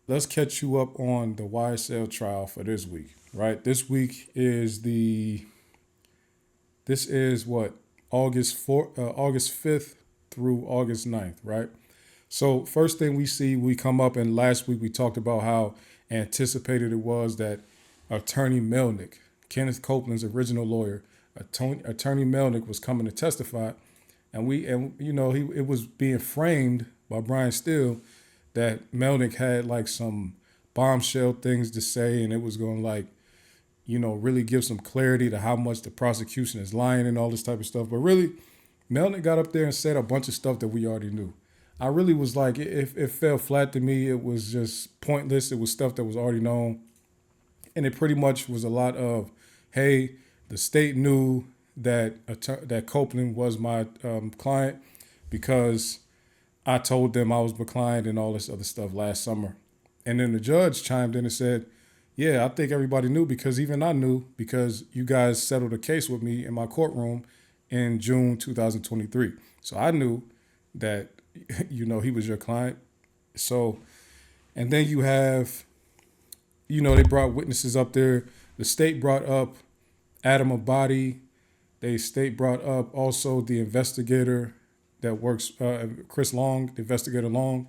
let's catch you up on the YSL trial for this week, right? This is what August 5th through August 9th, right? So first thing we see, we come up, and last week we talked about how anticipated it was that Attorney Melnick, Kenneth Copeland's original lawyer, Attorney Melnick was coming to testify, and it was being framed by Brian Steele that Melnick had like some bombshell things to say, and it was going to like really give some clarity to how much the prosecution is lying and all this type of stuff. But really, Melnick got up there and said a bunch of stuff that we already knew. I really was like, it fell flat to me. It was just pointless. It was stuff that was already known. And it pretty much was a lot of, hey, the state knew that Copeland was my client because I told them I was my client and all this other stuff last summer. And then the judge chimed in and said, yeah, I think everybody knew because even I knew because you guys settled a case with me in my courtroom in June 2023. So I knew that, he was your client. So, and then you have, they brought witnesses up there. The state brought up Adam Abadi. The state brought up also the investigator that works, Chris Long, the investigator Long,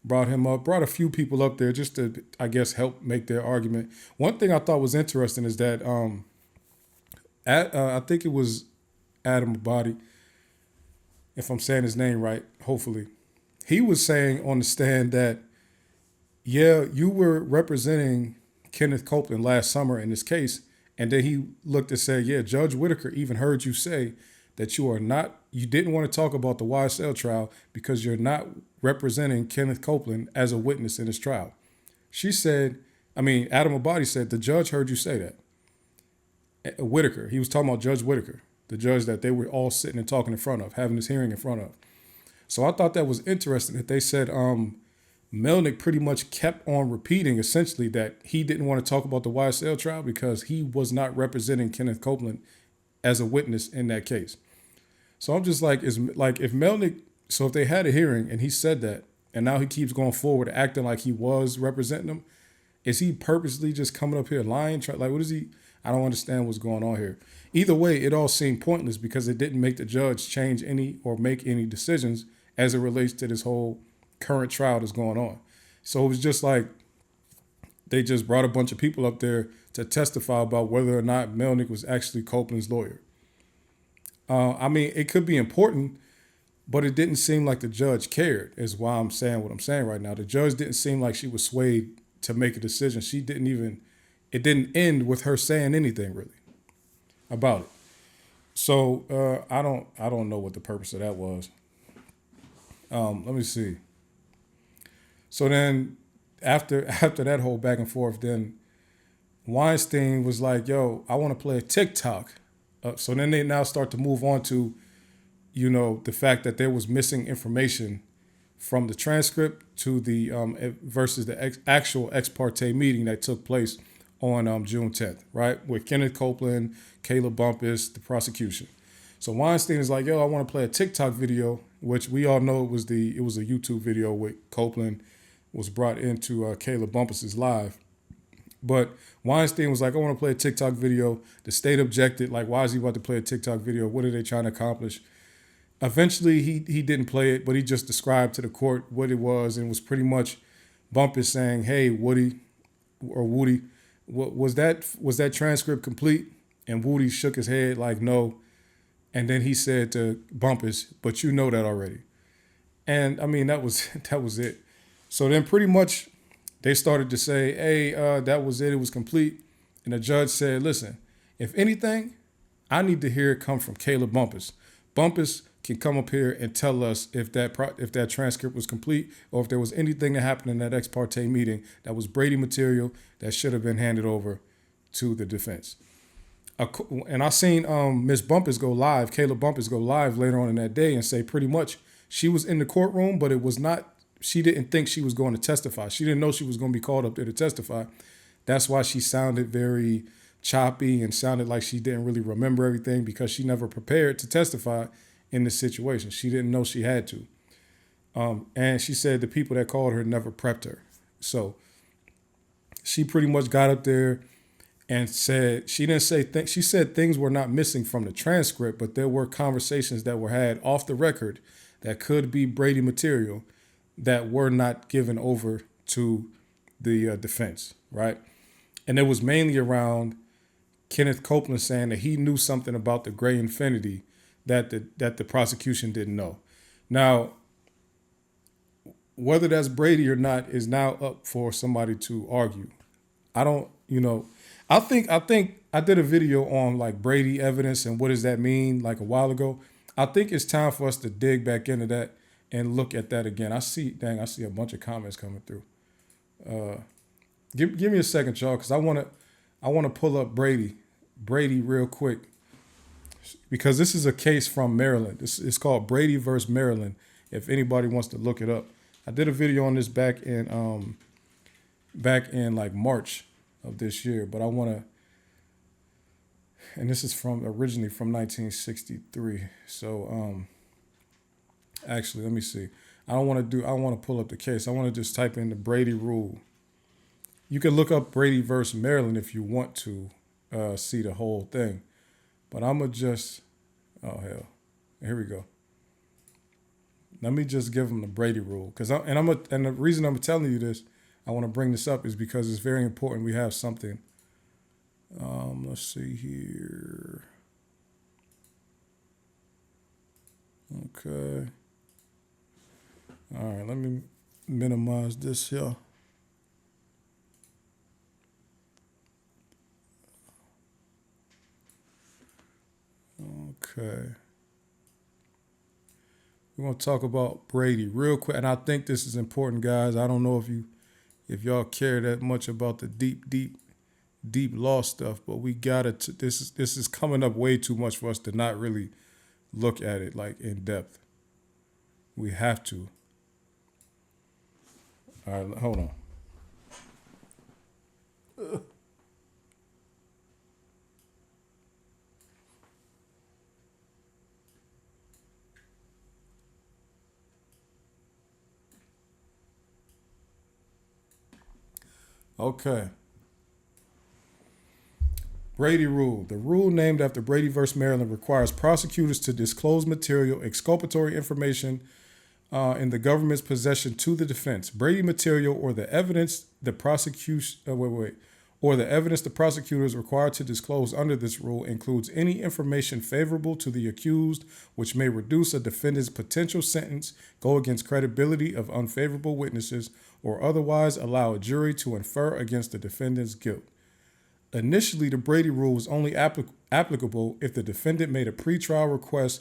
brought him up, brought a few people up there just to, I guess, help make their argument. One thing I thought was interesting is that I think it was Adam Abadi, if I'm saying his name right, hopefully. He was saying on the stand that, yeah, you were representing Kenneth Copeland last summer in this case. And then he looked and said, yeah, Judge Whitaker even heard you say that you didn't want to talk about the YSL trial because you're not representing Kenneth Copeland as a witness in his trial. Adam Abadi said, the judge heard you say that. Whitaker, he was talking about Judge Whitaker, the judge that they were all sitting and talking in front of, having this hearing in front of. So I thought that was interesting that they said Melnick pretty much kept on repeating essentially that he didn't want to talk about the YSL trial because he was not representing Kenneth Copeland as a witness in that case. So I'm just like, if they had a hearing and he said that, and now he keeps going forward acting like he was representing them, is he purposely just coming up here lying? What is he? I don't understand what's going on here. Either way, it all seemed pointless because it didn't make the judge change any or make any decisions as it relates to this whole current trial that's going on. So it was just like they just brought a bunch of people up there to testify about whether or not Melnick was actually Copeland's lawyer. It could be important, but it didn't seem like the judge cared, is why I'm saying what I'm saying right now. The judge didn't seem like she was swayed to make a decision. It didn't end with her saying anything really about it. So I don't know what the purpose of that was. Let me see. So then after that whole back and forth, then Weinstein was like, yo, I want to play a TikTok. So then they now start to move on to, the fact that there was missing information from the transcript to the versus the actual ex parte meeting that took place on June 10th, right? With Kenneth Copeland, Kayla Bumpus, the prosecution. So Weinstein is like, yo, I want to play a TikTok video, which we all know it was a YouTube video with Copeland was brought into Kayla Bumpus's live. But Weinstein was like, I want to play a TikTok video. The state objected, like, why is he about to play a TikTok video? What are they trying to accomplish? Eventually, he didn't play it, but he just described to the court what it was, and was pretty much Bumpus saying, hey, Woody, was that transcript complete? And Woody shook his head like, no. And then he said to Bumpus, but you know that already. And that was it. So then pretty much they started to say, hey, that was it. It was complete. And the judge said, listen, if anything, I need to hear it come from Kayla Bumpus. Bumpus can come up here and tell us if that transcript was complete or if there was anything that happened in that ex parte meeting that was Brady material that should have been handed over to the defense. And I seen Miss Bumpus go live, Kayla Bumpus go live later on in that day and say pretty much she was in the courtroom, but it was not, she didn't think she was going to testify. She didn't know she was going to be called up there to testify. That's why she sounded very choppy and sounded like she didn't really remember everything because she never prepared to testify in this situation. She didn't know she had to. And she said the people that called her never prepped her. So she pretty much got up there and said, she didn't say she said things were not missing from the transcript, but there were conversations that were had off the record that could be Brady material that were not given over to the defense, right? And it was mainly around Kenneth Copeland saying that he knew something about the gray infinity that the prosecution didn't know. Now, whether that's Brady or not is now up for somebody to argue. I don't, I did a video on like Brady evidence and what does that mean like a while ago. I think it's time for us to dig back into that and look at that again. I see a bunch of comments coming through. Give me a second, y'all, because I wanna pull up Brady real quick, because this is a case from Maryland. It's called Brady versus Maryland. If anybody wants to look it up, I did a video on this back in like March of this year, but I wanna, and this is originally from 1963. So actually, let me see. I want to pull up the case. I want to just type in the Brady rule. You can look up Brady versus Maryland if you want to see the whole thing. But I'm going to just, oh, hell. Here we go. Let me just give them the Brady rule. And the reason I'm telling you this, I want to bring this up is because it's very important. We have something. Let's see here. Okay. All right, let me minimize this here. Okay. We're going to talk about Brady real quick. And I think this is important, guys. I don't know if y'all care that much about the deep law stuff, but we got to, this is coming up way too much for us to not really look at it like in depth. We have to. All right, hold on. Okay. Brady rule. The rule named after Brady versus Maryland requires prosecutors to disclose material, exculpatory information in the government's possession to the defense. Brady material or the evidence the prosecution or the evidence the prosecutor is required to disclose under this rule includes any information favorable to the accused, which may reduce a defendant's potential sentence, go against credibility of unfavorable witnesses, or otherwise allow a jury to infer against the defendant's guilt. Initially, the Brady rule was only applicable if the defendant made a pretrial request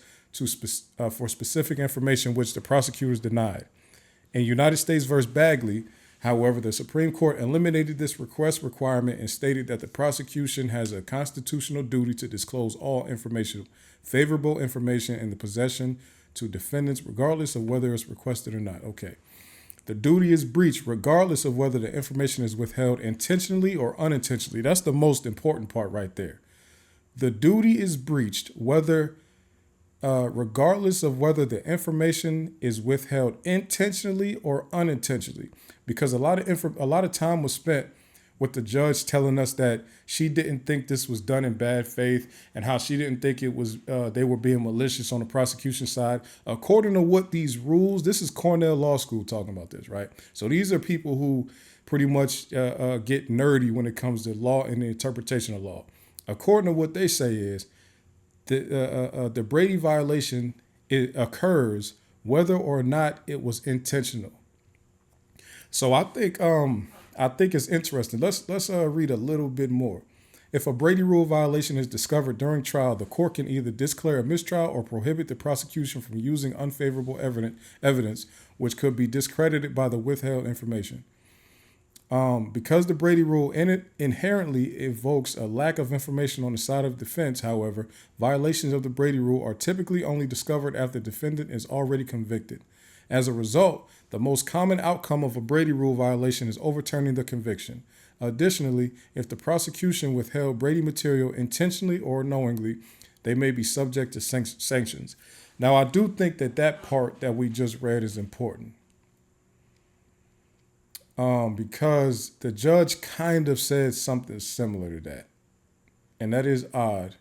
for specific information which the prosecutors denied. In United States v. Bagley, however, the Supreme Court eliminated this request requirement and stated that the prosecution has a constitutional duty to disclose all information, favorable information in the possession to defendants, regardless of whether it's requested or not. Okay. The duty is breached regardless of whether the information is withheld intentionally or unintentionally. That's the most important part right there. The duty is breached regardless of whether the information is withheld intentionally or unintentionally, because a lot of time was spent with the judge telling us that she didn't think this was done in bad faith and how she didn't think it was they were being malicious on the prosecution side. According to what these rules, this is Cornell Law School talking about this, right? So these are people who pretty much get nerdy when it comes to law and the interpretation of law. According to what they say is the Brady violation, it occurs whether or not it was intentional. So I think it's interesting. Let's read a little bit more. If a Brady rule violation is discovered during trial, the court can either declare a mistrial or prohibit the prosecution from using unfavorable evidence, which could be discredited by the withheld information. Because the Brady rule in it inherently evokes a lack of information on the side of defense, however, violations of the Brady rule are typically only discovered after the defendant is already convicted. As a result, the most common outcome of a Brady rule violation is overturning the conviction. Additionally, if the prosecution withheld Brady material intentionally or knowingly, they may be subject to sanctions. Now, I do think that part that we just read is important. because the judge kind of said something similar to that. And that is odd.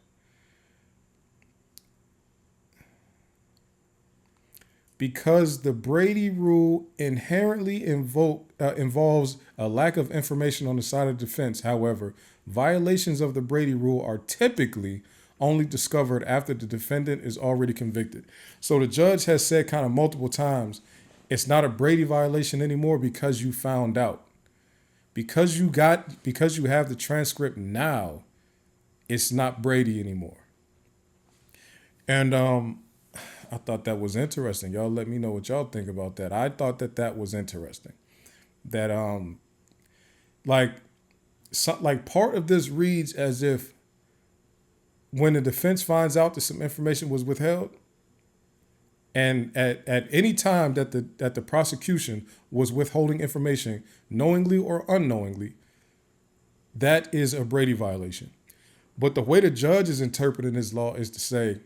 Because the Brady rule inherently involves a lack of information on the side of defense. However, violations of the Brady rule are typically only discovered after the defendant is already convicted. So the judge has said kind of multiple times, it's not a Brady violation anymore because you found out. Because you have the transcript now, it's not Brady anymore. And I thought that was interesting. Y'all let me know what y'all think about that. I thought that was interesting. That like part of this reads as if when the defense finds out that some information was withheld, and at any time that the prosecution was withholding information knowingly or unknowingly, that is a Brady violation. But the way the judge is interpreting this law is to say,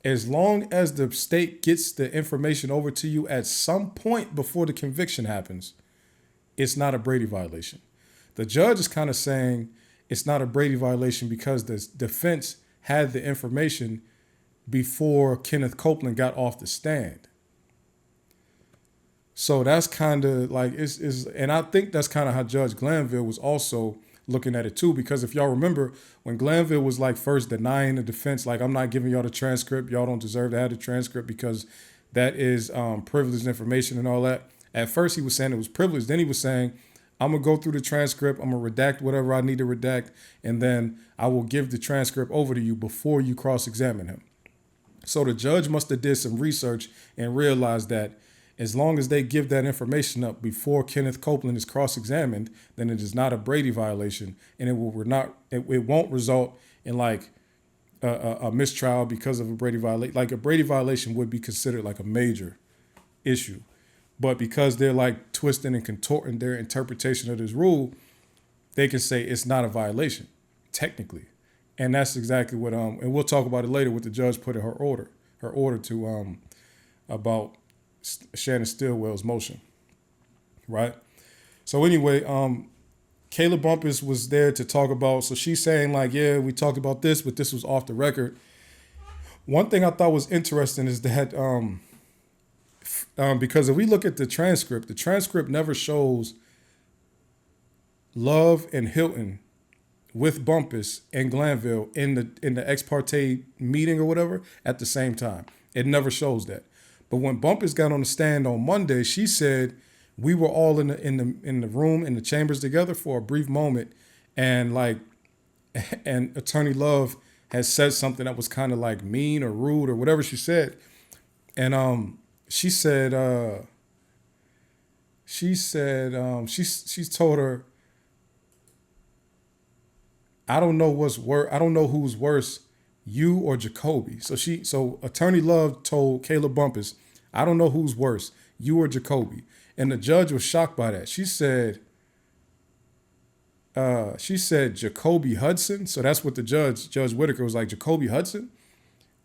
as long as the state gets the information over to you at some point before the conviction happens, it's not a Brady violation. The judge is kind of saying it's not a Brady violation because the defense had the information before Kenneth Copeland got off the stand. So that's kind of like, and I think that's kind of how Judge Glanville was also looking at it too, because if y'all remember when Glanville was like first denying the defense, like, I'm not giving y'all the transcript, y'all don't deserve to have the transcript because that is privileged information and all that. At first he was saying it was privileged. Then he was saying, I'm going to go through the transcript, I'm going to redact whatever I need to redact, and then I will give the transcript over to you before you cross-examine him. So the judge must have did some research and realized that as long as they give that information up before Kenneth Copeland is cross-examined, then it is not a Brady violation, and it won't result in like a mistrial because of a Brady violation. Like a Brady violation would be considered like a major issue, but because they're like twisting and contorting their interpretation of this rule, they can say it's not a violation technically, and that's exactly what and we'll talk about it later. What the judge put in her order to about Shannon Stillwell's motion, right? So anyway, Kayla Bumpus was there to talk about, so she's saying like, yeah, we talked about this, but this was off the record. One thing I thought was interesting is that because if we look at the transcript never shows Love and Hilton with Bumpus and Glanville in the ex parte meeting or whatever at the same time. It never shows that. But when Bumpus got on the stand on Monday, she said we were all in the room in the chambers together for a brief moment, and Attorney Love had said something that was kind of like mean or rude or whatever she said, and she told her, I don't know who's worse, you or Jacoby. So Attorney Love told Kayla Bumpus, I don't know who's worse, you or Jacoby. And the judge was shocked by that. She said Jacoby Hudson. So that's what Judge Whitaker was like, Jacoby Hudson?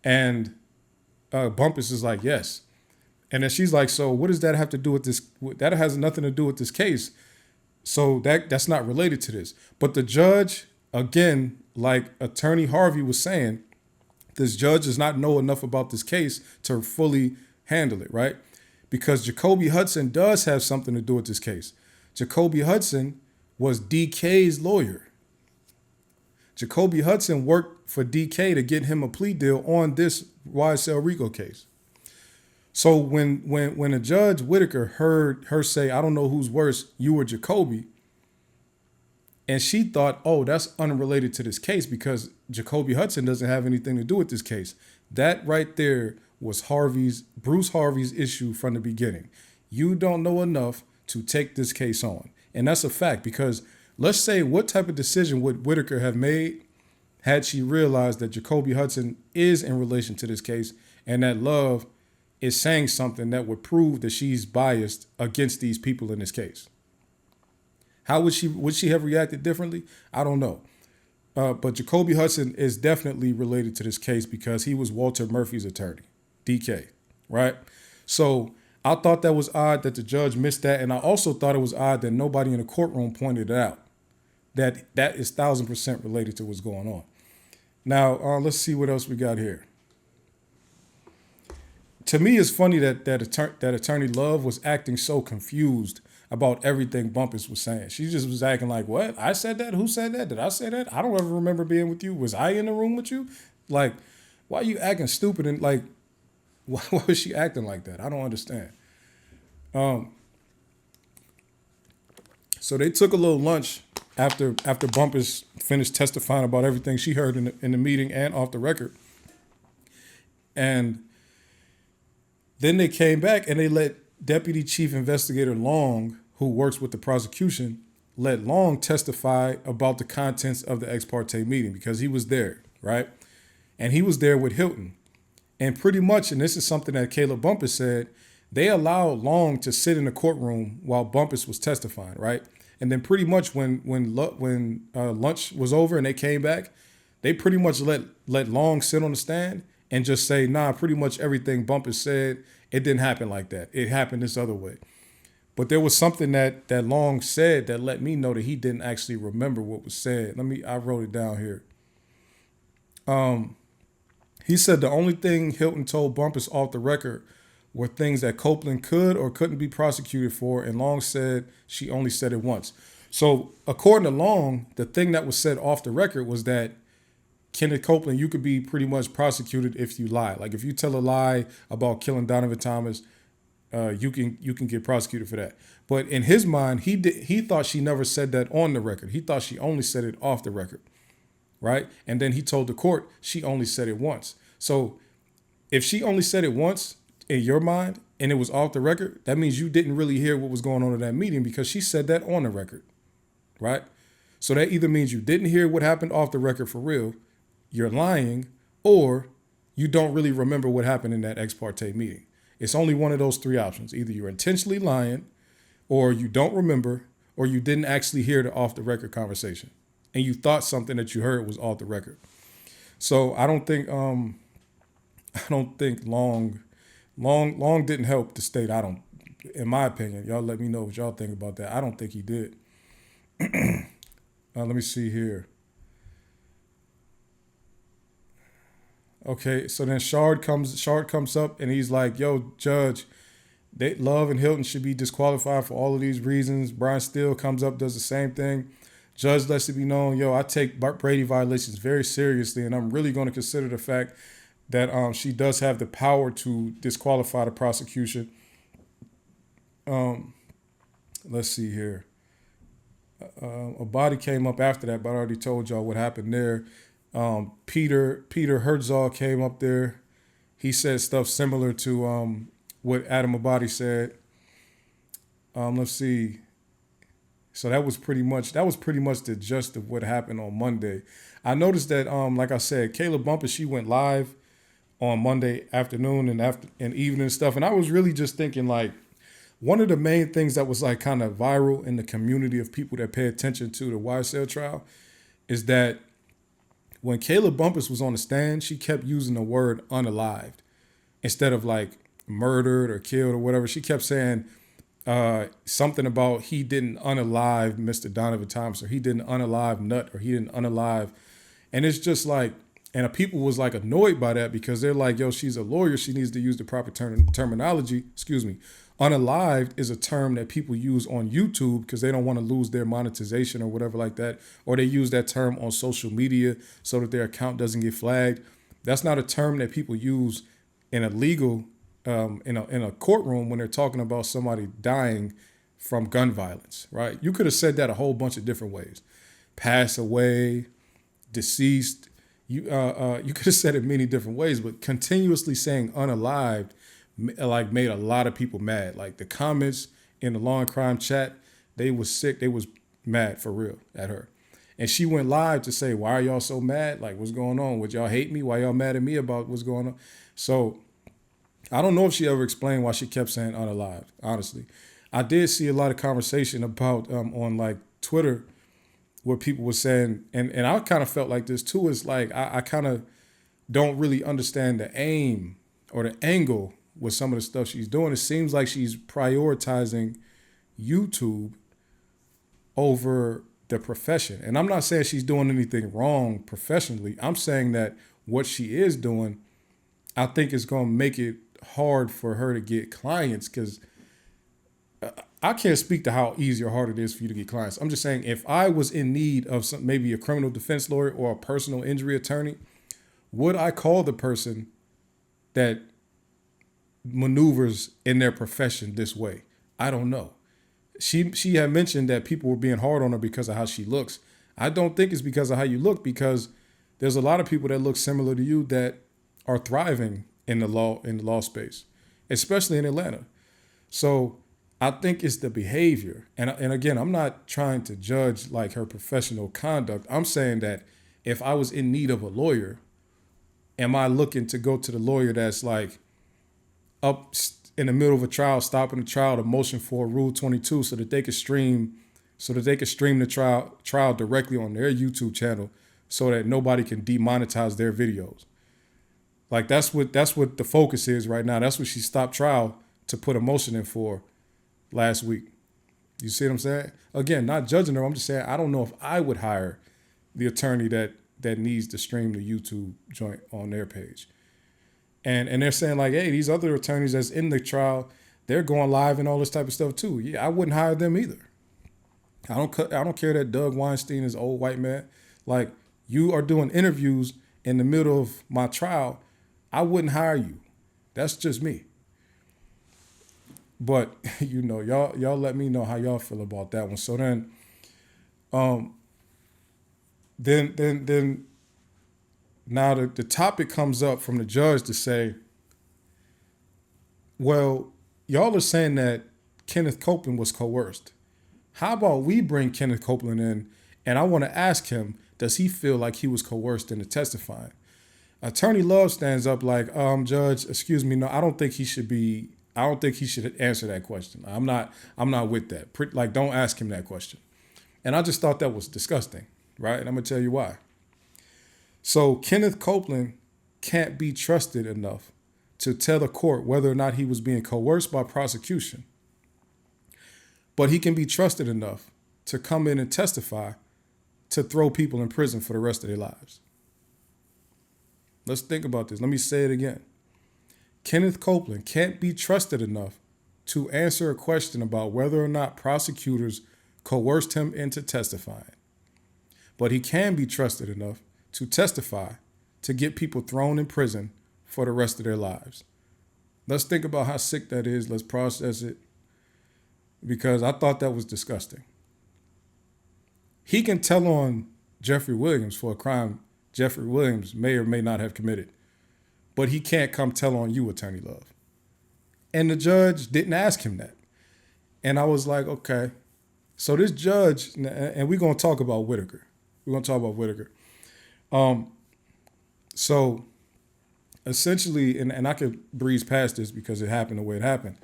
And Bumpus is like, yes. And then she's like, so what does that have to do with this? That has nothing to do with this case. So that's not related to this. But the judge, again, like Attorney Harvey was saying, this judge does not know enough about this case to fully handle it, right? Because Jacoby Hudson does have something to do with this case. Jacoby Hudson was DK's lawyer. Jacoby Hudson worked for DK to get him a plea deal on this YSL RICO case. So when a Judge Whitaker heard her say, I don't know who's worse, you or Jacoby, and she thought, oh, that's unrelated to this case because Jacoby Hudson doesn't have anything to do with this case. That right there was Bruce Harvey's issue from the beginning. You don't know enough to take this case on. And that's a fact, because let's say, what type of decision would Whitaker have made had she realized that Jacoby Hudson is in relation to this case and that Love is saying something that would prove that she's biased against these people in this case? How would she have reacted differently? I don't know. But Jacoby Hudson is definitely related to this case because he was Walter Murphy's attorney, DK, right? So I thought that was odd that the judge missed that, and I also thought it was odd that nobody in the courtroom pointed it out. That is 1,000% related to what's going on. Now, let's see what else we got here. To me, it's funny that Attorney Love was acting so confused about everything Bumpus was saying. She just was acting like, "What? I said that? Who said that? Did I say that? I don't ever remember being with you. Was I in the room with you? Like, why are you acting stupid?" And like, why was she acting like that? I don't understand. So they took a little lunch after Bumpus finished testifying about everything she heard in the meeting and off the record. And then they came back and they let Deputy Chief Investigator Long, who works with the prosecution, let Long testify about the contents of the ex parte meeting because he was there, right? And he was there with Hilton. And pretty much, and this is something that Kayla Bumpus said, they allowed Long to sit in the courtroom while Bumpus was testifying, right? And then pretty much when lunch was over and they came back, they pretty much let Long sit on the stand and just say, nah, pretty much everything Bumpus said, it didn't happen like that. It happened this other way. But there was something that Long said that let me know that he didn't actually remember what was said. I wrote it down here. He said the only thing Hilton told Bumpus off the record were things that Copeland could or couldn't be prosecuted for, and Long said she only said it once. So according to Long, the thing that was said off the record was that Kenneth Copeland, you could be pretty much prosecuted if you lie. Like if you tell a lie about killing Donovan Thomas, you can get prosecuted for that. But in his mind, he thought she never said that on the record. He thought she only said it off the record, right? And then he told the court she only said it once. So if she only said it once in your mind and it was off the record, that means you didn't really hear what was going on in that meeting because she said that on the record, right? So that either means you didn't hear what happened off the record for real, you're lying, or you don't really remember what happened in that ex parte meeting. It's only one of those three options. Either you're intentionally lying, or you don't remember, or you didn't actually hear the off the record conversation and you thought something that you heard was off the record. So I don't think Long didn't help the state. In my opinion, y'all let me know what y'all think about that. I don't think he did. Let me see here. Okay, so then Shard comes up and he's like, "Yo, Judge, Love and Hilton should be disqualified for all of these reasons." Brian Steele comes up, does the same thing. Judge lets it be known, "Yo, I take Brady violations very seriously, and I'm really going to consider the fact that she does have the power to disqualify the prosecution." Let's see here. A body came up after that, but I already told y'all what happened there. Peter Herzog came up there. He said stuff similar to what Adam Abadi said. Let's see. So that was pretty much the gist of what happened on Monday. I noticed that, like I said, Kayla Bumpus, she went live on Monday afternoon and evening and stuff, and I was really just thinking like one of the main things that was like kind of viral in the community of people that pay attention to the YSL trial is that when Kayla Bumpus was on the stand, she kept using the word unalived instead of like murdered or killed or whatever. She kept saying something about he didn't unalive Mr. Donovan Thomas, or he didn't unalive Nut, or he didn't unalive. And it's just like, and people was like annoyed by that because they're like, "Yo, she's a lawyer. She needs to use the proper terminology." Excuse me. Unalived is a term that people use on YouTube because they don't want to lose their monetization or whatever like that. Or they use that term on social media so that their account doesn't get flagged. That's not a term that people use in a legal, in a courtroom when they're talking about somebody dying from gun violence, right? You could have said that a whole bunch of different ways. Pass away, deceased. You could have said it many different ways, but continuously saying unalived like made a lot of people mad. Like the comments in the Law and Crime chat, they was sick. They was mad for real at her. And she went live to say, "Why are y'all so mad? Like, what's going on? Would y'all hate me? Why y'all mad at me about what's going on?" So I don't know if she ever explained why she kept saying unalived, honestly. I did see a lot of conversation about on like Twitter where people were saying, and I kind of felt like this too, is like I kind of don't really understand the aim or the angle with some of the stuff she's doing. It seems like she's prioritizing YouTube over the profession. And I'm not saying she's doing anything wrong professionally. I'm saying that what she is doing, I think is going to make it hard for her to get clients, because I can't speak to how easy or hard it is for you to get clients. I'm just saying, if I was in need of maybe a criminal defense lawyer or a personal injury attorney, would I call the person that maneuvers in their profession this way? I don't know. She had mentioned that people were being hard on her because of how she looks. I don't think it's because of how you look, because there's a lot of people that look similar to you that are thriving in the law space, especially in Atlanta. So I think it's the behavior. And again, I'm not trying to judge like her professional conduct. I'm saying that if I was in need of a lawyer, am I looking to go to the lawyer that's like up in the middle of a trial, stopping the trial to motion for Rule 22 so that they could stream the trial directly on their YouTube channel so that nobody can demonetize their videos? Like that's what the focus is right now. That's what she stopped trial to put a motion in for last week. You see what I'm saying? Again, not judging her. I'm just saying I don't know if I would hire the attorney that needs to stream the YouTube joint on their page. And they're saying like, hey, these other attorneys that's in the trial, they're going live and all this type of stuff too. Yeah, I wouldn't hire them either. I don't care that Doug Weinstein is an old white man. Like, you are doing interviews in the middle of my trial. I wouldn't hire you. That's just me. But y'all let me know how y'all feel about that one. So then now the topic comes up from the judge to say, well, y'all are saying that Kenneth Copeland was coerced. How about we bring Kenneth Copeland in, and I want to ask him, does he feel like he was coerced into testifying? Attorney Love stands up like, Judge, excuse me, no, I don't think he should answer that question. I'm not with that. Like, don't ask him that question. And I just thought that was disgusting, right? And I'm going to tell you why. So Kenneth Copeland can't be trusted enough to tell the court whether or not he was being coerced by prosecution. But he can be trusted enough to come in and testify to throw people in prison for the rest of their lives. Let's think about this. Let me say it again. Kenneth Copeland can't be trusted enough to answer a question about whether or not prosecutors coerced him into testifying. But he can be trusted enough to testify to get people thrown in prison for the rest of their lives. Let's think about how sick that is. Let's process it, because I thought that was disgusting. He can tell on Jeffrey Williams for a crime Jeffrey Williams may or may not have committed, but he can't come tell on you, Attorney Love. And the judge didn't ask him that. And I was like, okay. So this judge, and we're going to talk about Whitaker. So essentially, and I could breeze past this because it happened the way it happened.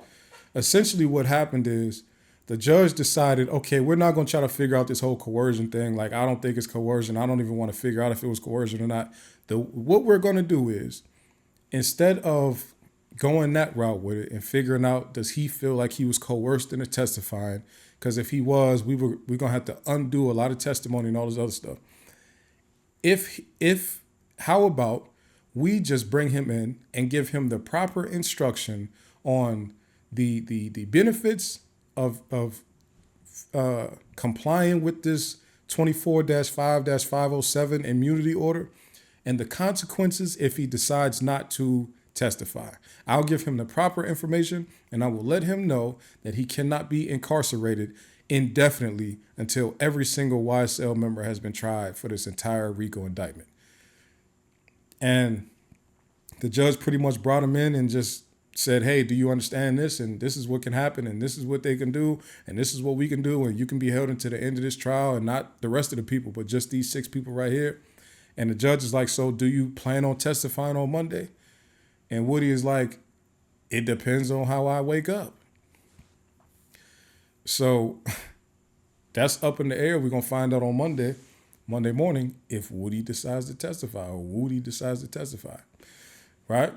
Essentially what happened is the judge decided, okay, we're not going to try to figure out this whole coercion thing. Like, I don't think it's coercion. I don't even want to figure out if it was coercion or not. What we're going to do is, instead of going that route with it and figuring out, does he feel like he was coerced into testifying? Because if he was, we're going to have to undo a lot of testimony and all this other stuff. How about we just bring him in and give him the proper instruction on the benefits of complying with this 24-5-507 immunity order and the consequences if he decides not to testify. I'll give him the proper information, and I will let him know that he cannot be incarcerated indefinitely until every single YSL member has been tried for this entire RICO indictment. And the judge pretty much brought him in and just said, hey, do you understand this? And this is what can happen, and this is what they can do, and this is what we can do, and you can be held until the end of this trial, and not the rest of the people, but just these 6 people right here. And the judge is like, so do you plan on testifying on Monday? And Woody is like, it depends on how I wake up. So that's up in the air. We're going to find out on Monday morning, if Woody decides to testify or Woody decides to testify, right?